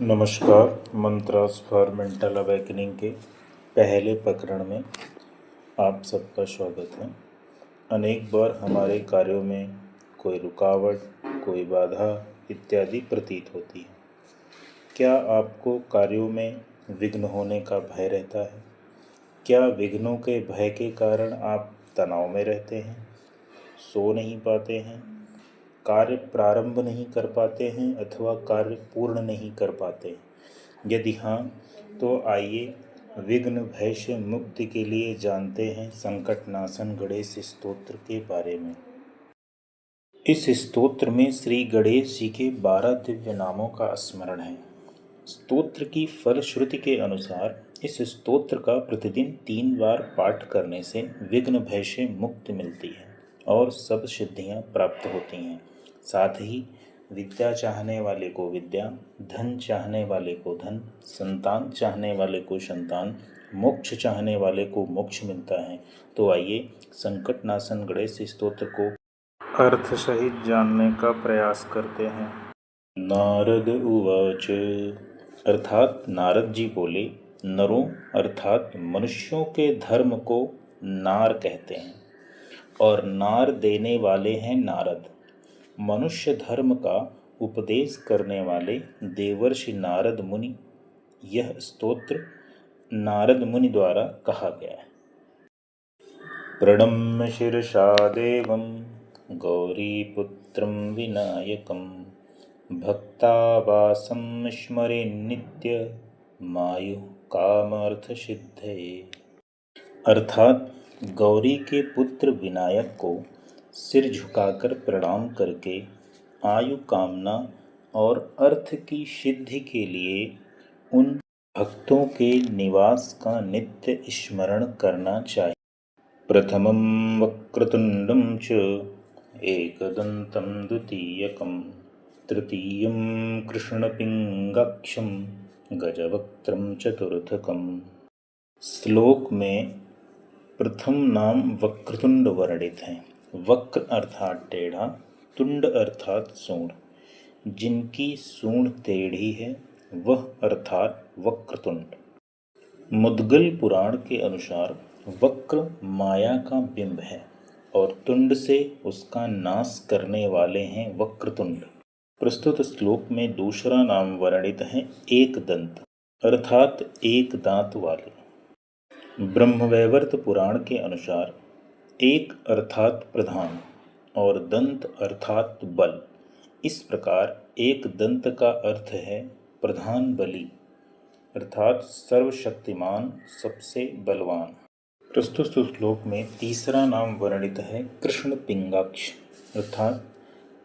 नमस्कार। Mantras for mental awakening के पहले प्रकरण में आप सबका स्वागत है। अनेक बार हमारे कार्यों में कोई रुकावट, कोई बाधा इत्यादि प्रतीत होती है। क्या आपको कार्यों में विघ्न होने का भय रहता है? क्या विघ्नों के भय के कारण आप तनाव में रहते हैं, सो नहीं पाते हैं, कार्य प्रारंभ नहीं कर पाते हैं अथवा कार्य पूर्ण नहीं कर पाते? यदि हाँ, तो आइए विघ्न भय से मुक्ति के लिए जानते हैं संकटनाशन गणेश स्तोत्र के बारे में। इस स्तोत्र में श्री गणेश जी के 12 दिव्य नामों का स्मरण है। स्तोत्र की फलश्रुति के अनुसार इस स्तोत्र का प्रतिदिन 3 बार पाठ करने से विघ्न भय से मुक्ति मिलती है और सब सिद्धियां प्राप्त होती हैं। साथ ही विद्या चाहने वाले को विद्या, धन चाहने वाले को धन, संतान चाहने वाले को संतान, मोक्ष चाहने वाले को मोक्ष मिलता है। तो आइए संकटनाशन गणेश स्तोत्र को अर्थ सहित जानने का प्रयास करते हैं। नारद उवाच, अर्थात नारद जी बोले, नरों अर्थात मनुष्यों के धर्म को नार कहते हैं और नार देने वाले हैं नारद। मनुष्य धर्म का उपदेश करने वाले देवर्षि नारद मुनि। यह स्तोत्र नारद मुनि द्वारा कहा गया है। प्रणम्य शिरसा देवं गौरीपुत्रं विनायकं भक्तावासं स्मरेन्नित्य मायु कामर्थ सिद्धये। अर्थात गौरी के पुत्र विनायक को सिर झुकाकर प्रणाम करके आयु कामना और अर्थ की सिद्धि के लिए उन भक्तों के निवास का नित्य स्मरण करना चाहिए। प्रथमं वक्रतुंडं च एकदन्तं द्वितीयकं तृतीयं कृष्णपिंगाक्षं गजवक्त्रं चतुर्थकम्। श्लोक में प्रथम नाम वक्रतुंड वर्णित है। वक्र अर्थात टेढ़ा, तुंड अर्थात सूंड। जिनकी सूंड टेढ़ी है वह अर्थात वक्रतुंड। मुद्गल पुराण के अनुसार वक्र माया का बिंब है और तुंड से उसका नाश करने वाले हैं वक्रतुंड। प्रस्तुत श्लोक में दूसरा नाम वर्णित है एक दंत अर्थात एक दांत वाले। ब्रह्मवैवर्त पुराण के अनुसार एक अर्थात प्रधान और दंत अर्थात बल। इस प्रकार एक दंत का अर्थ है प्रधान बली अर्थात सर्वशक्तिमान, सबसे बलवान। प्रस्तुत श्लोक में तीसरा नाम वर्णित है कृष्ण पिंगाक्ष अर्थात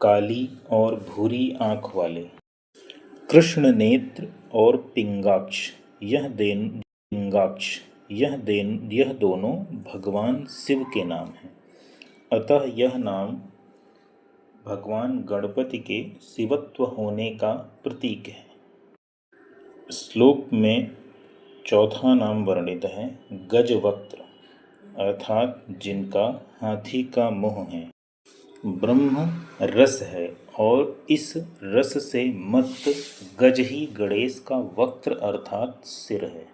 काली और भूरी आँख वाले। कृष्ण नेत्र और पिंगाक्ष यह दोनों भगवान शिव के नाम हैं। अतः यह नाम भगवान गणपति के शिवत्व होने का प्रतीक है। श्लोक में चौथा नाम वर्णित है गजवक्त्र अर्थात जिनका हाथी का मुंह है। ब्रह्म रस है और इस रस से मत्त गज ही गणेश का वक्त्र अर्थात सिर है।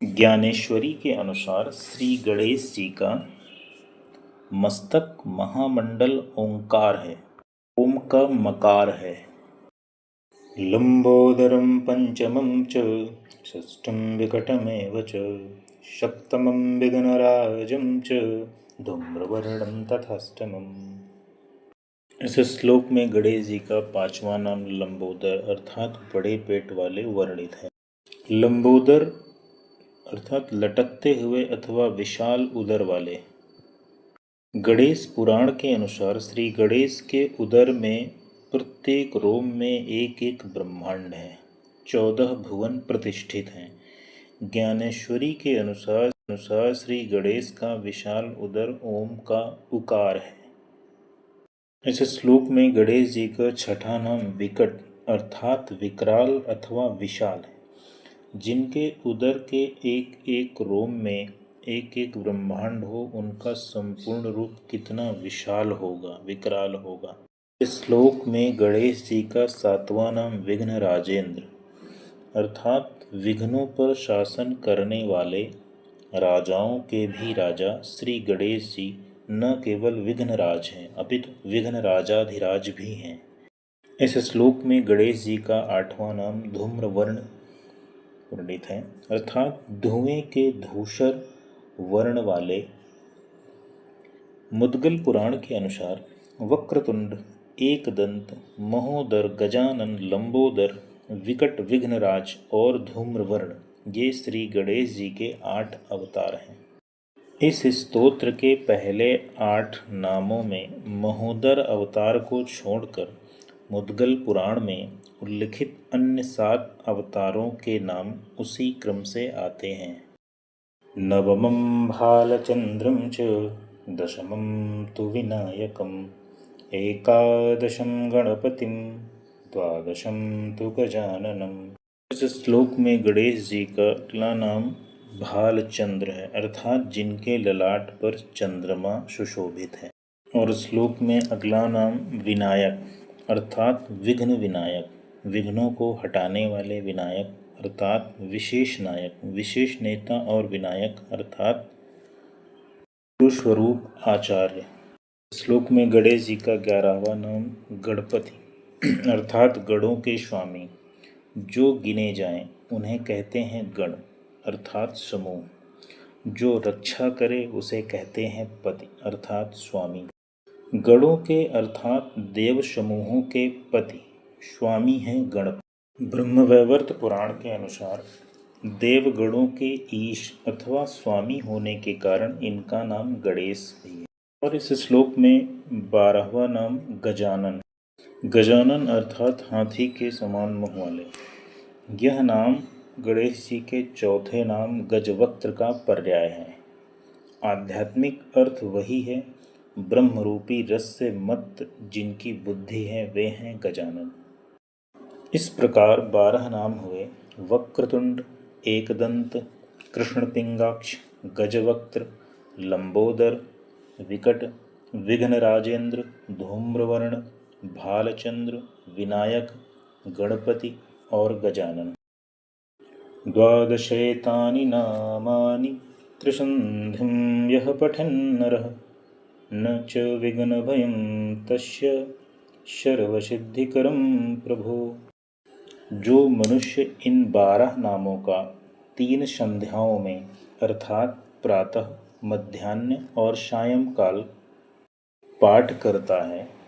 ज्ञानेश्वरी के अनुसार श्री गणेश जी का मस्तक महामंडल ओंकार है, ओम का मकार है। लंबोदरं पंचमं च षष्ठं विकटमेव च सप्तमं विघ्नराजं च धूम्रवर्णं तथाष्टमम्। इस श्लोक में गणेश जी का पांचवा नाम लंबोदर अर्थात बड़े पेट वाले वर्णित है। लंबोदर अर्थात लटकते हुए अथवा विशाल उदर वाले। गणेश पुराण के अनुसार श्री गणेश के उदर में प्रत्येक रोम में एक एक ब्रह्मांड है। 14 भुवन प्रतिष्ठित हैं। ज्ञानेश्वरी के अनुसार श्री गणेश का विशाल उदर ओम का उकार है। इस श्लोक में गणेश जी का छठा नाम विकट अर्थात विकराल अथवा विशाल है। जिनके उदर के एक एक रोम में एक एक ब्रह्मांड हो, उनका संपूर्ण रूप कितना विशाल होगा, विकराल होगा। इस श्लोक में गणेश जी का सातवां नाम विघ्न राजेंद्र अर्थात विघ्नों पर शासन करने वाले राजाओं के भी राजा श्री गणेश जी न केवल विघ्नराज हैं अपितु विघ्न राजाधिराज भी हैं। इस श्लोक में गणेश जी का 8वां नाम धूम्रवर्ण वर्णित है, अर्थात धुएं के धूसर वर्ण वाले। मुद्गल पुराण के अनुसार वक्रतुंड, एकदंत, महोदर, गजानन, लंबोदर, विकट, विघ्नराज और धूम्रवर्ण ये श्री गणेश जी के 8 अवतार हैं। इस स्तोत्र के पहले 8 नामों में महोदर अवतार को छोड़कर मुद्गल पुराण में उल्लिखित अन्य 7 अवतारों के नाम उसी क्रम से आते हैं। नवमं भालचंद्रं च दशमं तु विनायकम् एकादशं गणपतिं द्वादशं तु गजाननम्। इस श्लोक में गणेश जी का अगला नाम भालचंद्र है, अर्थात जिनके ललाट पर चंद्रमा सुशोभित है। और श्लोक में अगला नाम विनायक, अर्थात विघ्न विनायक, विघ्नों को हटाने वाले विनायक, अर्थात विशेष नायक, विशेष नेता और विनायक अर्थात स्वरूप आचार्य। श्लोक में गणेश जी का 11वां नाम गणपति अर्थात गणों के स्वामी। जो गिने जाएं उन्हें कहते हैं गण अर्थात समूह। जो रक्षा करे उसे कहते हैं पति अर्थात स्वामी। गणों के अर्थात देव समूहों के पति स्वामी हैं गणपति। ब्रह्मवैवर्त पुराण के अनुसार देवगणों के ईश अथवा स्वामी होने के कारण इनका नाम गणेश भी है। और इस श्लोक में 12वां नाम गजानन। गजानन अर्थात हाथी के समान मुँह वाले। यह नाम गणेश जी के चौथे नाम गजवक्त्र का पर्याय है। आध्यात्मिक अर्थ वही है। ब्रह्मरूपी रस से मत्त जिनकी बुद्धि है वे हैं गजानन। इस प्रकार 12 नाम हुए वक्रतुंड, एकदंत, कृष्णपिंगाक्ष, गजवक्त्र, लंबोदर, विकट, विघ्नराजेंद्र, धूम्रवर्ण, भालचंद्र, विनायक, गणपति और गजानन। 12 नामानि त्रिसन्धिं यः पठन्नरः न च विघ्नभयं तस्य सर्वसिद्धिकरं प्रभो। जो मनुष्य इन 12 नामों का 3 संध्याओं में अर्थात प्रातः, मध्याह्न और सायंकाल पाठ करता है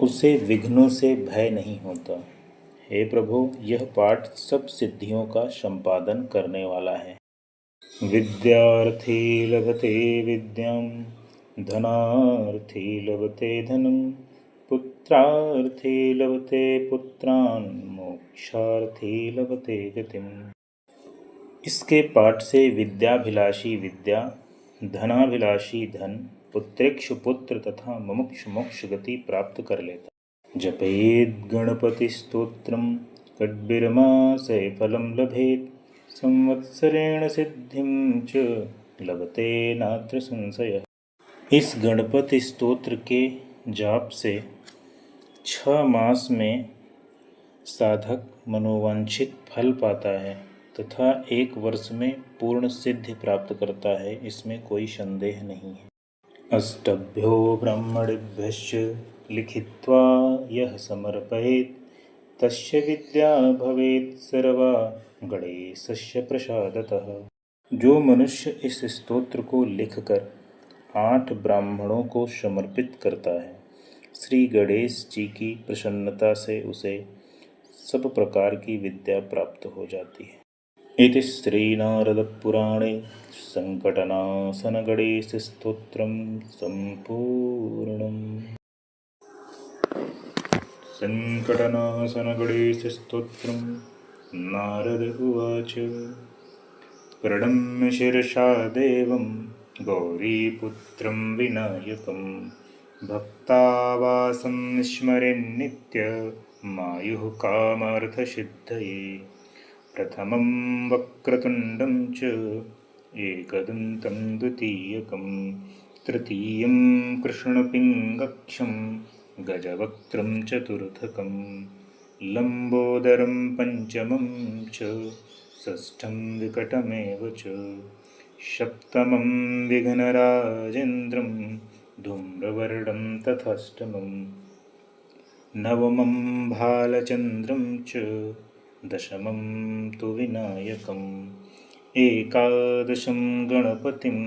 उसे विघ्नों से भय नहीं होता। हे प्रभु, यह पाठ सब सिद्धियों का संपादन करने वाला है। विद्यार्थी लभते विद्यां, धनार्थी लभते धनं, पुत्रार्थी लभते पुत्रान्, मोक्षार्थी लभते गतिम्। इसके पाठ से विद्याभिलाषी विद्या, धनाभिलाषी धन, पुत्रेक्षु पुत्र तथा मुमुक्षु मोक्ष गति प्राप्त कर लेता। जपेद गणपति स्तोत्रम कड्बिरमासे फलम लभेत, संवत्सरेण सिद्धिं च लभते नात्र संशय। इस गणपति स्तोत्र के जाप से 6 मास में साधक मनोवांछित फल पाता है तथा 1 वर्ष में पूर्ण सिद्धि प्राप्त करता है, इसमें कोई संदेह नहीं है। अष्टभ्यो ब्राह्मणेभ्यश्च लिखित्वा यः समर्पयेत् तस्य विद्या भवेत् सर्वा गणेशस्य प्रसादतः। जो मनुष्य इस स्तोत्र को लिखकर 8 ब्राह्मणों को समर्पित करता है, श्री गणेश जी की प्रसन्नता से उसे सब प्रकार की विद्या प्राप्त हो जाती है। इति श्री नारद पुराणे संकटनाशन गणेश स्तोत्रम संपूर्णम्। संकटनाशन गणेश स्तोत्रम। नारद उवाच। प्रणम्य शिरसा देवं गौरीपुत्रं विनायकं, भक्तावासं स्मरेन्नित्यमायुः कामार्थसिद्धये। प्रथमं वक्रतुण्डं च एकदन्तं द्वितीयकं, तृतीयं कृष्णपिङ्गक्षं गजवक्त्रं चतुर्थकम्, लंबोदरं पंचमं च षष्ठं विकटमेव च सप्तमं विघ्नराजेन्द्रं धूम्रवर्णं तथाष्टमं नवमं भालचन्द्रं च दशमं तु विनायकम् एकादशं गणपतिं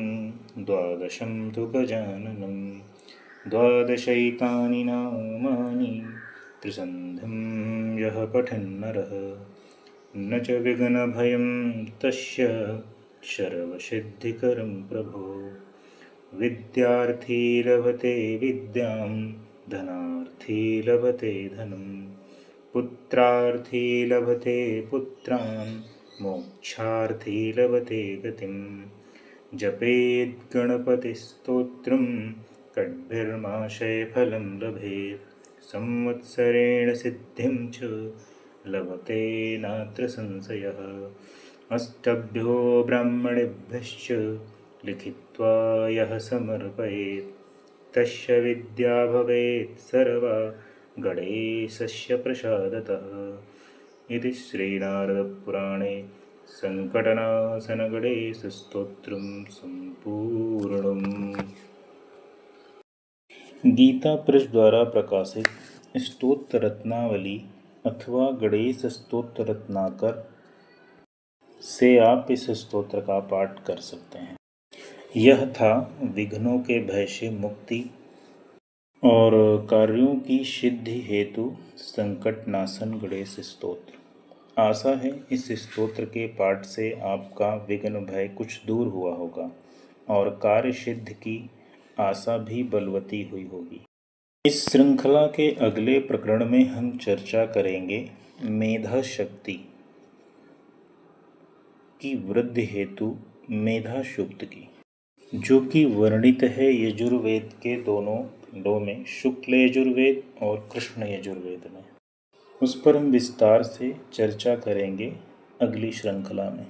द्वादशं तु गजाननं द्वादशैतानि नामानि त्रिसन्धिं यः पठन्नरः न च विघ्नभयं तस्य सर्वसिद्धिकरं प्रभो विद्यार्थी लभते विद्यां धनार्थी लभते धनं पुत्रार्थी लभते पुत्रान् मोक्षार्थी लभते गतिं जपेत् गणपतिस्तोत्रं षड्भिर्माशय फलं लभेत् संवत्सरेण सिद्धिं च लभते नात्र संशयः अष्टभ्यो ब्राह्मणेभ्यश्च लिखित्वा यः समर्पयेत् तस्य विद्या भवेत् सर्वा गणेशस्य प्रसादतः इति श्रीनारदपुराणे संकटनाशनगणेशस्तोत्रं संपूर्णम्। गीता प्रेस द्वारा प्रकाशित स्तोत्र रत्नावली अथवा गणेश स्तोत्र रत्नाकर से आप इस स्तोत्र का पाठ कर सकते हैं। यह था विघ्नों के भय से मुक्ति और कार्यों की सिद्धि हेतु संकटनाशन गणेश स्तोत्र। आशा है इस स्तोत्र के पाठ से आपका विघ्न भय कुछ दूर हुआ होगा और कार्य सिद्ध की आशा भी बलवती हुई होगी। इस श्रृंखला के अगले प्रकरण में हम चर्चा करेंगे मेधा शक्ति की वृद्धि हेतु मेधा सूक्त की, जो कि वर्णित है यजुर्वेद के दोनों खंडों में, शुक्ल यजुर्वेद और कृष्ण यजुर्वेद में। उस पर हम विस्तार से चर्चा करेंगे अगली श्रृंखला में।